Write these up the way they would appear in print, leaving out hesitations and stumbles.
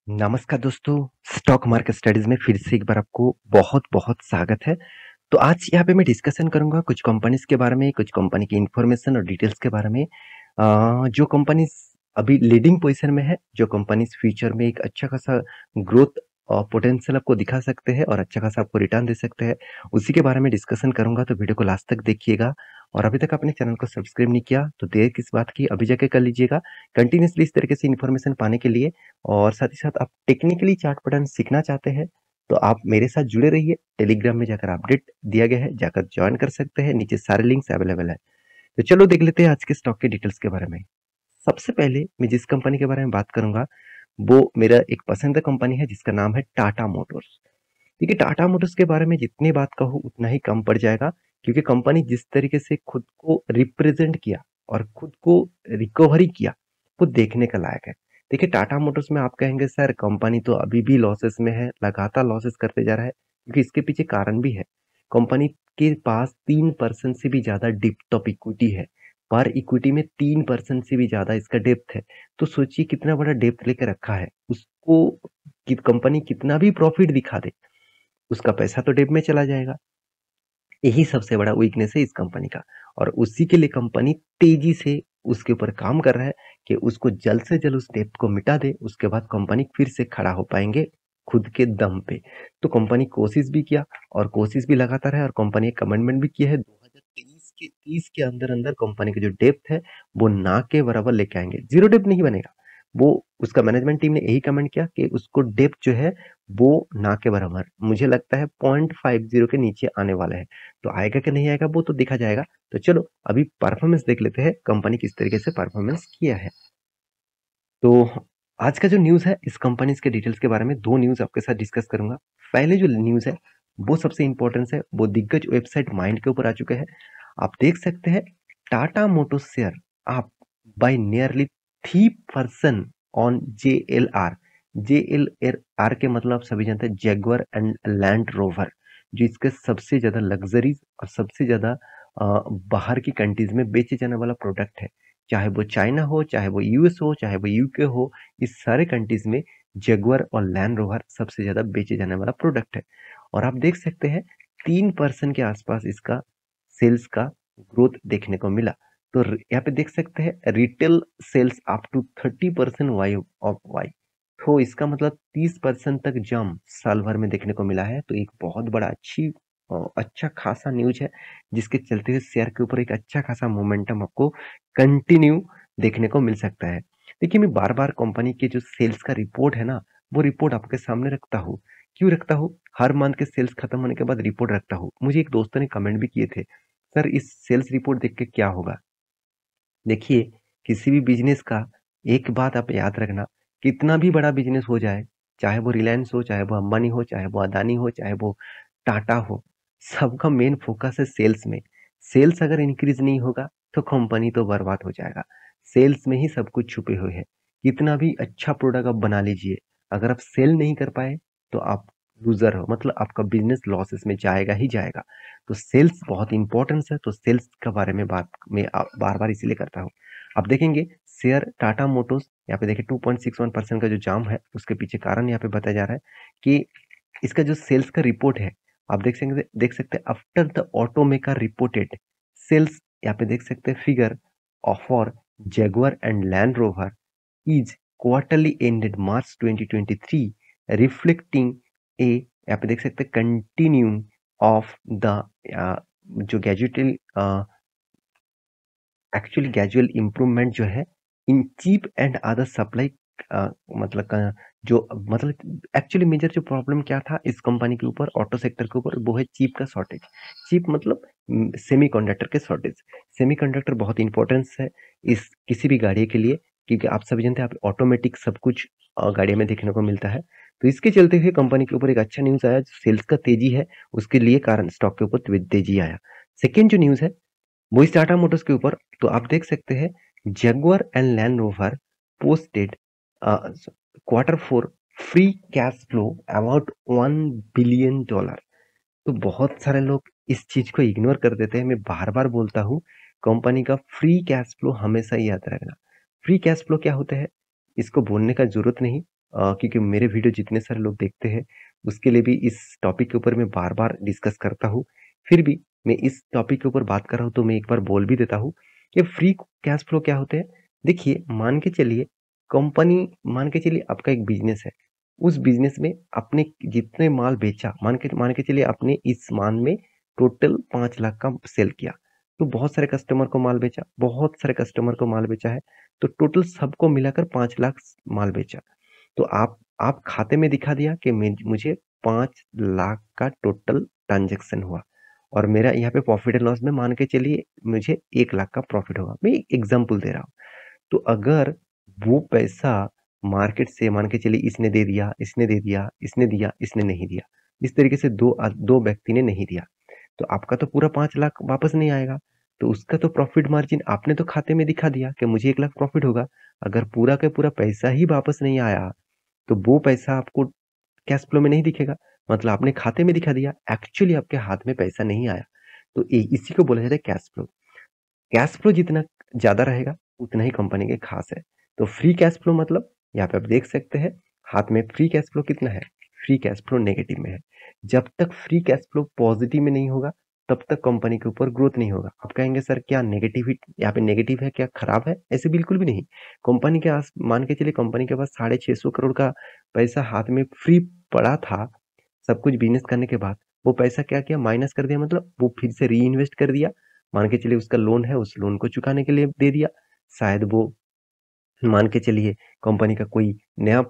नमस्कार दोस्तों, stock market studies में फिर से एक बार आपको बहुत-बहुत स्वागत है। तो आज यहाँ पे मैं डिस्कशन करूँगा कुछ कंपनीज़ के बारे में, कुछ कंपनी की इन्फॉर्मेशन और डिटेल्स के बारे में। जो कंपनीज़ अभी लीडिंग पोज़ीशन में है, जो कंपनीज़ फ्यूचर में एक अच्छा खासा ग्रोथ पोटेंशियल आपको दिखा सकते हैं और अच्छा खासा आपको रिटर्न दे सकते हैं, उसी के बारे में डिस्कशन करूँगा, तो वीडियो को लास्ट तक देखिएगा। और अभी तक आपने चैनल को सब्सक्राइब नहीं किया, तो देर किस बात की, अभी जाके कर लीजिएगा। कंटिन्यूअसली इस तरीके से इन्फॉर्मेशन पाने के लिए और साथ ही साथ आप टेक्निकली चार्ट पैटर्न सीखना चाहते हैं, तो आप मेरे साथ जुड़े रहिए। टेलीग्राम में जाकर अपडेट दिया गया है, जाकर ज्वाइन कर सकते हैं, नीचे सारे लिंक्स अवेलेबल है। तो चलो देख लेते हैं आज के स्टॉक के डिटेल्स के बारे में। सबसे पहले मैं जिस कंपनी के बारे में बात करूंगा, वो मेरा एक पसंदीदा कंपनी है जिसका नाम है टाटा मोटर्स। देखिए, टाटा मोटर्स के बारे में जितनी बात कहूँ उतना ही कम पड़ जाएगा, क्योंकि कंपनी जिस तरीके से खुद को रिप्रेजेंट किया और खुद को रिकवरी किया, वो देखने का लायक है। देखिए, टाटा मोटर्स में आप कहेंगे सर कंपनी तो अभी भी लॉसेस में है, लगातार लॉसेस करते जा रहा है, क्योंकि इसके पीछे कारण भी है। कंपनी के पास 3% से भी ज़्यादा डिप्थ ऑफ इक्विटी है। पर इक्विटी में 3% से भी ज़्यादा इसका डेप्थ है। तो सोचिए कितना बड़ा डेप्थ लेके रखा है। उसको कि कंपनी कितना भी प्रॉफिट दिखा दे, उसका पैसा तो डेब में चला जाएगा। यही सबसे बड़ा वीकनेस है इस कंपनी का, और उसी के लिए कंपनी तेजी से उसके ऊपर काम कर रहा है कि उसको जल्द से जल्द उस डेब्ट को मिटा दे। उसके बाद कंपनी फिर से खड़ा हो पाएंगे खुद के दम पे। तो कंपनी कोशिश भी किया और कोशिश भी लगातार है, और कंपनी एक कमिटमेंट भी किया है 2023 के 30 के अंदर अंदर कंपनी की जो डेप्थ है वो ना के बराबर लेके आएंगे। जीरो डेप्थ नहीं बनेगा। वो उसका मैनेजमेंट टीम ने यही कमेंट किया कि उसको डेप्थ जो है वो ना के बराबर, मुझे लगता है 0.50 के नीचे आने वाला है। तो आएगा कि नहीं आएगा वो तो देखा जाएगा। तो चलो अभी परफॉर्मेंस देख लेते हैं, कंपनी किस तरीके से परफॉर्मेंस किया है। तो आज का जो न्यूज़ है, इस कंपनीज के डिटेल्स के बारे में दो न्यूज़ आपके साथ डिस्कस करूंगा। पहले जो न्यूज़ है वो सबसे इंपॉर्टेंस है, वो दिग्गज वेबसाइट माइंड के ऊपर आ चुके हैं। आप देख सकते हैं टाटा मोटर्स शेयर आप bye nearly 3% on JLR। JLR के मतलब आप सभी जानते हैं, जैगुआर एंड लैंड रोवर, जो इसके सबसे ज्यादा लग्जरीज और सबसे ज्यादा बाहर की कंट्रीज में बेचे जाने वाला प्रोडक्ट है। चाहे वो चाइना हो, चाहे वो यूएस हो, चाहे वो यूके हो, इस सारे कंट्रीज में जगुआर और लैंड रोवर सबसे ज्यादा बेचे जाने वाला प्रोडक्ट है। और आप देख सकते हैं 3% के आसपास इसका सेल्स का ग्रोथ देखने को मिला। तो यहाँ पे देख सकते हैं retail sales up to 30% Y of Y. तो इसका मतलब 30% तक जंप साल भर में देखने को मिला है। तो एक बहुत बड़ा अच्छा खासा न्यूज है, जिसके चलते हुए शेयर के ऊपर एक अच्छा खासा मोमेंटम आपको कंटिन्यू देखने को मिल सकता है। देखिए, मैं बार बार कंपनी के जो सेल्स का रिपोर्ट है ना, वो रिपोर्ट आपके सामने रखता हूँ। क्यों रखता हूँ? हर मंथ के सेल्स खत्म होने के बाद रिपोर्ट रखता हूँ। मुझे एक दोस्तों ने कमेंट भी किए थे, सर इस सेल्स रिपोर्ट देख के क्या होगा। देखिए, किसी भी बिजनेस का एक बात आप याद रखना, कितना भी बड़ा बिजनेस हो जाए, चाहे वो रिलायंस हो, चाहे वो अंबानी हो, चाहे वो अदानी हो, चाहे वो टाटा हो, सबका मेन फोकस है सेल्स में। सेल्स अगर इंक्रीज नहीं होगा तो कंपनी तो बर्बाद हो जाएगा। सेल्स में ही सब कुछ छुपे हुए हैं। कितना भी अच्छा प्रोडक्ट आप बना लीजिए, अगर आप सेल नहीं कर पाए तो आप लूजर हो, मतलब आपका बिजनेस लॉसेस में जाएगा ही जाएगा। तो सेल्स बहुत इंपॉर्टेंस है, तो सेल्स के बारे में बात मैं बार बार इसीलिए करता हूँ। आप देखेंगे शेयर टाटा मोटर्स यहाँ पे देखिए 2.61% का जो जाम है, उसके पीछे कारण यहाँ पे बताया जा रहा है कि इसका जो सेल्स का रिपोर्ट है, आप देख सकते हैं after the automaker reported sales, यहाँ पे देख सकते हैं figure for Jaguar and Land Rover is quarterly ended March 2023 reflecting a, यहाँ पे देख सकते हैं कंटिन्यू ऑफ द जो ग्रेजुअल एक्चुअली ग्रेजुअल इम्प्रूवमेंट जो है in chip and other supply, मतलब जो मतलब एक्चुअली मेजर जो प्रॉब्लम क्या था इस कंपनी के ऊपर, ऑटो सेक्टर के ऊपर, वो है चीप का शॉर्टेज। चीप मतलब सेमीकंडक्टर के शॉर्टेज। सेमीकंडक्टर बहुत इंपॉर्टेंस है इस किसी भी गाड़ी के लिए, क्योंकि आप सभी जानते हैं आप ऑटोमेटिक सब कुछ गाड़ी में देखने को मिलता है। तो इसके चलते हुए कंपनी के ऊपर एक अच्छा न्यूज आया, जो सेल्स का तेजी है उसके लिए कारण स्टॉक के ऊपर तेजी आया। सेकेंड जो न्यूज है वो इस टाटा मोटर्स के ऊपर, तो आप देख सकते हैं Jaguar and Land rover posted Q4 free cash flow about $1 billion. तो बहुत सारे लोग इस चीज को इग्नोर कर देते हैं। मैं बार बार बोलता हूँ, कंपनी का फ्री कैश फ्लो हमेशा ही याद रखना। फ्री कैश फ्लो क्या होता है इसको बोलने का जरूरत नहीं, क्योंकि मेरे वीडियो जितने सारे लोग देखते हैं, उसके लिए भी इस टॉपिक के ऊपर मैं बार-बार डिस्कस करता हूँ। फिर भी मैं इस टॉपिक के ऊपर बात कर रहा हूँ, तो मैं एक बार बोल भी देता हूँ कि फ्री कैश फ्लो क्या होते हैं? देखिए, मान के चलिए आपका एक बिज़नेस है। उस बिज़नेस में आपने जितने माल बेचा, मान के चलिए आपने इस मान में टोटल 5 लाख का सेल किया। तो बहुत सारे कस्टमर को माल बेचा, बहुत सारे कस्टमर को माल बेचा है, तो टोटल सबको मिलाकर 5 लाख माल बेचा। तो आप खाते में दिखा दिया कि मुझे 5 लाख का टोटल ट्रांजैक्शन हुआ और मेरा यहाँ पे प्रॉफिट एंड लॉस में मान के चलिए मुझे 1 लाख का प्रॉफिट होगा। मैं एग्ज़ाम्पल दे रहा हूँ। तो अगर वो पैसा मार्केट से मान के चलिए इसने दे दिया, इसने दे दिया, इसने दिया, इसने नहीं दिया। इस तरीके से 2 व्यक्ति ने नहीं दिया। तो आपका तो पूरा 5 लाख वापस नहीं आएगा। तो उसका तो प्रॉफिट मार्जिन आपने तो खाते में दिखा दिया कि मुझे 1 लाख प्रॉफिट होगा। अगर पूरा का पूरा पैसा ही वापस नहीं आया, तो वो पैसा आपको कैश फ्लो में नहीं दिखेगा। मतलब आपने खाते में दिखा दिया, एक्चुअली आपके हाथ में पैसा नहीं आया। तो इसी को बोला जाता है कैश फ्लो। कैश फ्लो जितना ज़्यादा रहेगा, उतना ही कंपनी के खास है। तो फ्री कैश फ्लो मतलब यहाँ पे आप देख सकते हैं, हाथ में फ्री कैश फ्लो कितना है? फ्री कैश फ्लो नेगेटिव में है। जब तक फ्री कैश फ्लो पॉजिटिव में नहीं होगा, तब तक कंपनी के ऊपर ग्रोथ नहीं होगा। आप कहेंगे सर क्या नेगेटिव ही यहाँ पे नेगेटिव है, क्या खराब है? ऐसे बिल्कुल भी नहीं। कंपनी के आस मान के चलिए कंपनी के पास 650 करोड़ का पैसा हाथ में फ्री पड़ा था, सब कुछ बिज़नेस करने के बाद। वो पैसा क्या किया? माइनस कर दिया, मतलब वो फिर से रीइन्वेस्ट कर दिया। मान के चलिए उसका लोन है, उस लोन को चुकाने के लिए दे दिया। शायद वो मान के चलिए कंपनी का कोई नया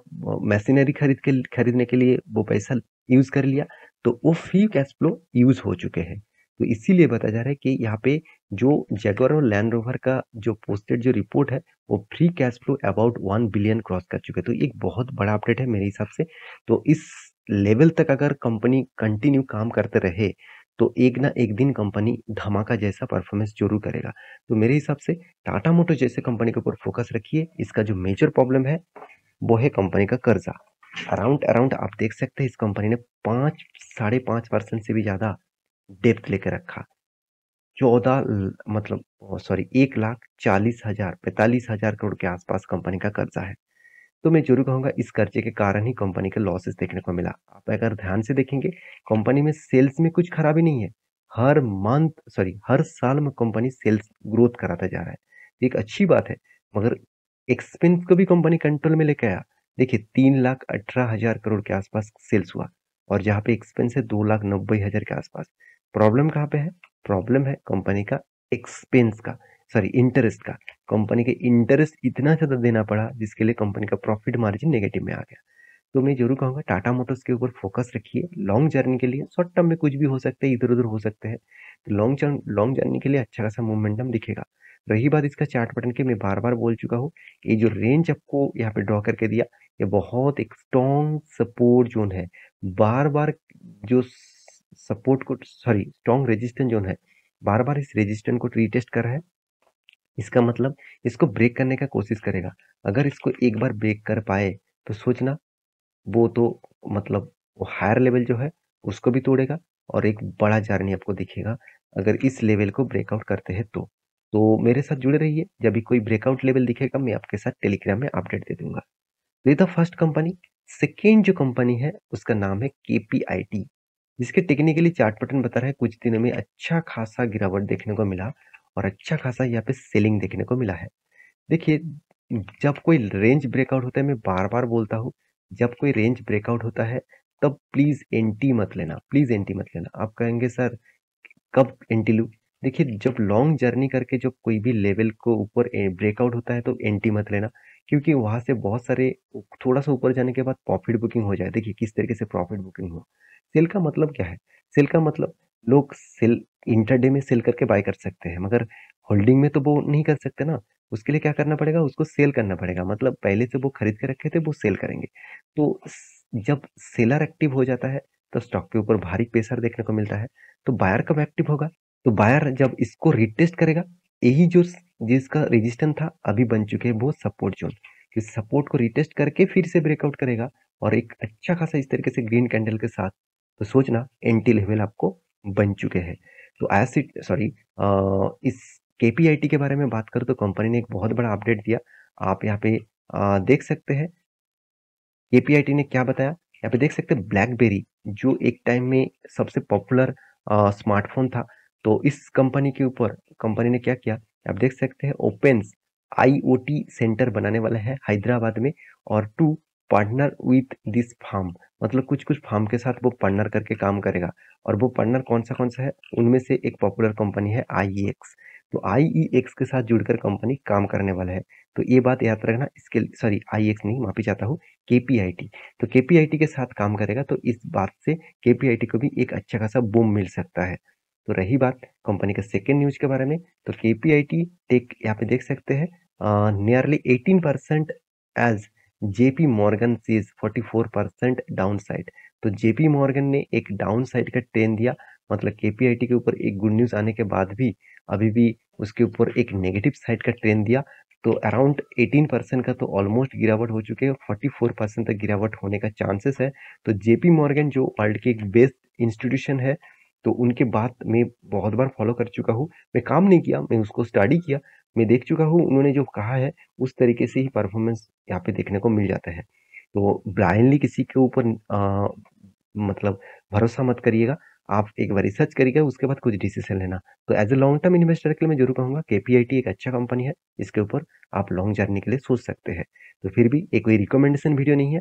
मशीनरी खरीदने के लिए वो पैसा यूज़ कर लिया, तो वो फ्री कैश फ्लो यूज़ हो चुके हैं। तो इसीलिए बताया जा रहा है कि यहाँ पे जो जैगुआर और लैंड रोवर का जो पोस्टेड जो रिपोर्ट है, वो free cash flow about 1 billion cross कर चुके हैं। तो एक बहुत बड़ा अपडेट है मेरे हिसाब से। तो इस लेवल तक अगर कंपनी कंटिन्यू काम करते रहे, तो एक ना एक दिन कंपनी धमाका जैसा परफॉर्मेंस ज़रूर करेगा। तो मेरे हिसाब से टाटा मोटर्स जैसे कंपनी के ऊपर फोकस रखिए। इसका जो मेजर प्रॉब्लम है, वो है कंपनी का कर्जा। अराउंड अराउंड आप देख सकते हैं इस कंपनी ने 5 साढ़े 5% से भी ज़्यादा डेब्ट लेके रखा। 1,40,000 45,000 करोड़ के आसपास कंपनी का कर्जा है। तो मैं ज़रूर कहूँगा इस कर्जे के कारण ही कंपनी के लॉसेस देखने को मिला। आप अगर ध्यान से देखेंगे, कंपनी में सेल्स में कुछ खराबी नहीं है। हर साल में कंपनी सेल्स ग्रोथ कराता जा रहा है। ये एक अच्छी बात है, मगर एक्सपेंस को भी कंपनी कंट्रोल में लेके आया। देखिए 3,18,000 करोड़ के आसपास सेल्स हुआ और जहाँ पे एक्सपेंस है 2,90,000 के आसपास। प्रॉब्लम कहाँ पे है? प्रॉब्लम है कंपनी का एक्सपेंस का, सॉरी इंटरेस्ट का। कंपनी के इंटरेस्ट इतना ज़्यादा देना पड़ा जिसके लिए कंपनी का प्रॉफिट मार्जिन नेगेटिव में आ गया। तो मैं ज़रूर कहूँगा टाटा मोटर्स के ऊपर फोकस रखिए लॉन्ग जर्नी के लिए। शॉर्ट टर्म में कुछ भी हो सकता है, इधर-उधर हो सकते हैं। तो लॉन्ग जर्नी के लिए अच्छा खासा मोमेंटम दिखेगा। रही बात इसका चार्ट पैटर्न की, मैं बार-बार बोल चुका हूँ, ये जो रेंज आपको यहाँ पे ड्रॉ करके दिया, ये बहुत एक स्ट्रॉन्ग सपोर्ट ज़ोन है। बार-बार जो स्ट्रॉन्ग रेजिस्टेंस ज़ोन है, बार-बार इस रेजिस्टेंस को रीटेस्ट कर रहा है। इसका मतलब इसको ब्रेक करने का कोशिश करेगा। अगर इसको एक बार ब्रेक कर पाए, तो सोचना वो तो मतलब वो हायर लेवल जो है उसको भी तोड़ेगा और एक बड़ा जर्नी आपको दिखेगा अगर इस लेवल को ब्रेकआउट करते हैं तो। तो मेरे साथ जुड़े रहिए, जब भी कोई ब्रेकआउट लेवल दिखेगा मैं आपके साथ टेलीग्राम में अपडेट दे दूंगा। तो ये था फर्स्ट कंपनी। सेकेंड जो कंपनी है उसका नाम है केपीआईटी, जिसके टेक्निकली चार्ट पैटर्न बता रहा है कुछ दिनों में अच्छा खासा गिरावट देखने को मिला और अच्छा खासा यहाँ पे सेलिंग देखने को मिला है। देखिए, जब कोई रेंज ब्रेकआउट होता है, मैं बार-बार बोलता हूँ, जब कोई रेंज ब्रेकआउट होता है, तब प्लीज़ एंटी मत लेना, प्लीज़ एंटी मत लेना। आप कहेंगे सर कब एंटी लूँ? देखिए, जब लॉन्ग जर्नी करके जब कोई भी लेवल को ऊपर ब्रेकआउट होता है तो एंटी मत लेना, क्योंकि वहाँ से बहुत सारे थोड़ा-सा ऊपर जाने के बाद प्रॉफिट बुकिंग हो जाए। देखिए, किस तरीके से प्रॉफिट बुकिंग हो। सेल का मतलब क्या है? सेल का मतलब लोग सेल इंट्राडे में सेल करके बाय कर सकते हैं, मगर होल्डिंग में तो वो नहीं कर सकते ना। उसके लिए क्या करना पड़ेगा? उसको सेल करना पड़ेगा। मतलब पहले से वो खरीद के रखे थे, वो सेल करेंगे। तो जब सेलर एक्टिव हो जाता है, तो स्टॉक के ऊपर भारी प्रेशर देखने को मिलता है। तो बायर कब एक्टिव होगा? तो बायर जब इसको रिटेस्ट करेगा, यही जो जिसका रेजिस्टेंस था अभी बन चुके हैं वो सपोर्ट जोन। इस सपोर्ट को रिटेस्ट करके फिर से ब्रेकआउट करेगा और एक अच्छा खासा इस तरीके से ग्रीन कैंडल के साथ, तो सोचना एंटी लेवल आपको बन चुके हैं। तो इस केपीआईटी के बारे में बात करूँ तो कंपनी ने एक बहुत बड़ा अपडेट दिया। आप यहाँ पे देख सकते हैं केपीआईटी ने क्या बताया, यहाँ पे देख सकते हैं ब्लैकबेरी जो एक टाइम में सबसे पॉपुलर स्मार्टफोन था। तो इस कंपनी के ऊपर कंपनी ने क्या किया, आप देख सकते हैं ओपेंस आईओटी सेंटर बनाने वाला है हैदराबाद में। और to partner with this farm, मतलब कुछ कुछ फार्म के साथ वो पार्टनर करके काम करेगा। और वो पार्टनर कौन सा है, उनमें से एक पॉपुलर कंपनी है आईईएक्स। तो आईईएक्स के साथ जुड़कर कंपनी काम करने वाला है। तो ये बात याद रखना, इसके सॉरी आईईएक्स नहीं, माफी चाहता हूँ, केपीआईटी। तो केपीआईटी के साथ काम करेगा तो इस बात से केपीआईटी को भी एक अच्छा खासा बूम मिल सकता है। तो रही बात कंपनी के सेकेंड न्यूज के बारे में, तो केपीआईटी टेक यहाँ पे देख सकते हैं nearly 18% as JP Morgan sees 44% downside. तो जेपी मॉर्गन ने एक डाउन साइड का ट्रेंड दिया, मतलब केपीआईटी के ऊपर एक गुड न्यूज आने के बाद भी अभी भी उसके ऊपर एक नेगेटिव साइड का ट्रेंड दिया। तो अराउंड 18% का तो ऑलमोस्ट गिरावट हो चुके हैं, 44% तक गिरावट होने का चांसेस है। तो जेपी मॉर्गन जो वर्ल्ड के एक बेस्ट इंस्टीट्यूशन है, तो उनके बात मैं बहुत बार फॉलो कर चुका हूँ। मैं काम नहीं किया, मैं उसको स्टडी किया, मैं देख चुका हूँ उन्होंने जो कहा है उस तरीके से ही परफॉर्मेंस यहाँ पे देखने को मिल जाता है। तो ब्लाइंडली किसी के ऊपर मतलब भरोसा मत करिएगा, आप एक बार रिसर्च करिएगा उसके बाद कुछ डिसीजन लेना। तो as a long term investor के लिए मैं जरूर कहूंगा केपीआईटी एक अच्छा कंपनी है, इसके ऊपर आप लॉन्ग जर्नी के लिए सोच सकते हैं। तो फिर भी एक कोई रिकमेंडेशन वीडियो नहीं है,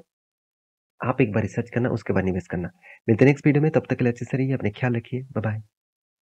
आप एक बार रिसर्च करना उसके बाद निवेश करना। मिलते हैं नेक्स्ट वीडियो में, तब तक के लिए अच्छे से रहिए, अपने ख्याल रखिए, बाय बाय।